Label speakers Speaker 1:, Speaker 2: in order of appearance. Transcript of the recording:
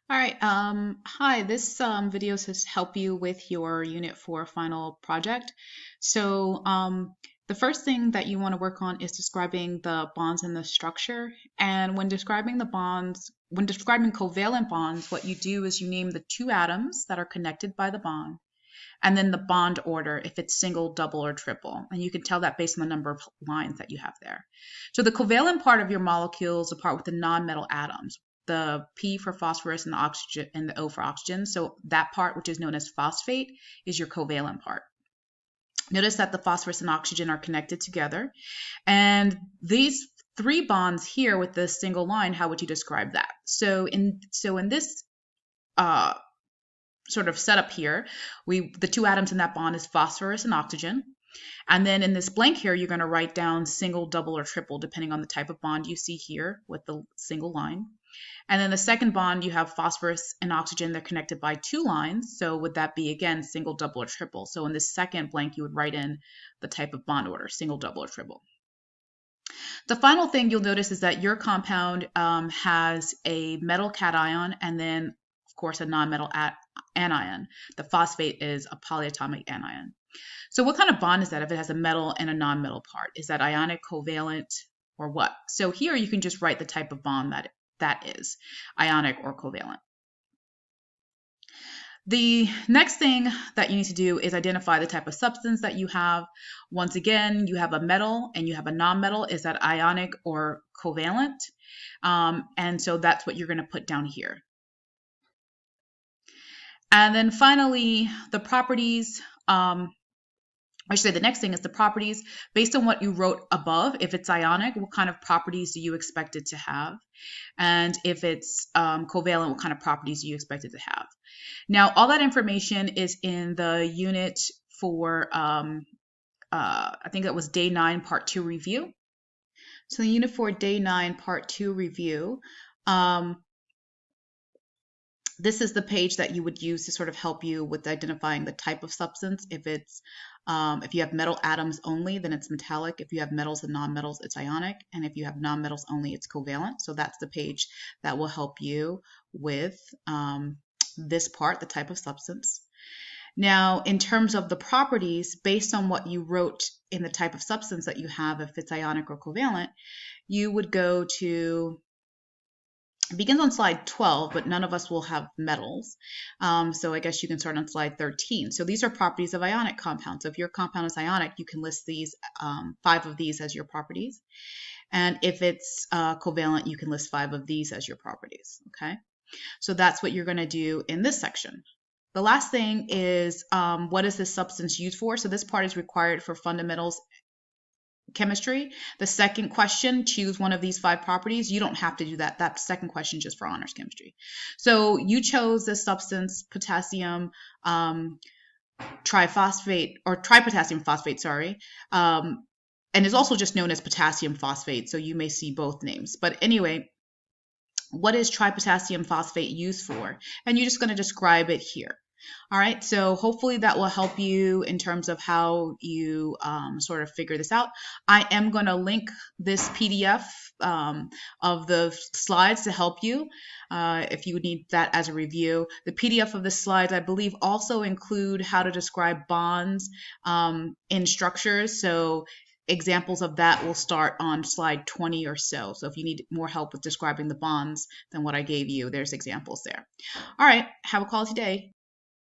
Speaker 1: All right. Hi, this video says help you with your Unit 4 final project. The first thing that you want to work on is describing the bonds in the structure. And when describing the bonds, when describing covalent bonds, what you do is you name the two atoms that are connected by the bond, and then the bond order, if it's single, double, or triple. And you can tell that based on the number of lines that you have there. So the covalent part of your molecule is the part with the non-metal atoms, the P for phosphorus and the oxygen and the O for oxygen. So that part, which is known as phosphate, is your covalent part. Notice that the phosphorus and oxygen are connected together. And these three bonds here with this single line, how would you describe that? So in this sort of setup here, the two atoms in that bond is phosphorus and oxygen. And then in this blank here, you're going to write down single, double, or triple, depending on the type of bond you see here with the single line. And then the second bond, you have phosphorus and oxygen. They're connected by two lines. So would that be, again, single, double, or triple? So in this second blank, you would write in the type of bond order, single, double, or triple. The final thing you'll notice is that your compound has a metal cation and then, of course, a non-metal anion. The phosphate is a polyatomic anion. So what kind of bond is that if it has a metal and a non-metal part? Is that ionic, covalent, or what? So here you can just write the type of bond that is, ionic or covalent. The next thing that you need to do is identify the type of substance that you have. Once again, you have a metal and you have a non-metal. Is that ionic or covalent? And so that's what you're going to put down here. And then finally, the properties. I should say the next thing is the properties. Based on what you wrote above, if it's ionic, what kind of properties do you expect it to have? And if it's covalent, what kind of properties do you expect it to have? Now, all that information is in the unit for, I think that was day 9, part 2 review. So the unit for day 9, part 2 review, this is the page that you would use to sort of help you with identifying the type of substance. If you have metal atoms only, then it's metallic. If you have metals and nonmetals, it's ionic. And if you have nonmetals only, it's covalent. So that's the page that will help you with this part, the type of substance. Now, in terms of the properties, based on what you wrote in the type of substance that you have, if it's ionic or covalent, you would go to, it begins on slide 12, but none of us will have metals. So I guess you can start on slide 13. So these are properties of ionic compounds. So if your compound is ionic, you can list these 5 of these as your properties. And if it's covalent, you can list 5 of these as your properties. Okay. So that's what you're going to do in this section. The last thing is what is this substance used for? So this part is required for fundamentals chemistry. The second question, choose one of these 5 properties. You don't have to do that. That second question just for honors chemistry. So you chose the substance potassium triphosphate or tripotassium phosphate, sorry. And is also just known as potassium phosphate. So you may see both names. But anyway, what is tripotassium phosphate used for? And you're just going to describe it here. All right, so hopefully that will help you in terms of how you sort of figure this out. I am going to link this PDF of the slides to help you if you need that as a review. The PDF of the slides, I believe, also include how to describe bonds in structures. So examples of that will start on slide 20 or so. So if you need more help with describing the bonds than what I gave you, there's examples there. All right, have a quality day.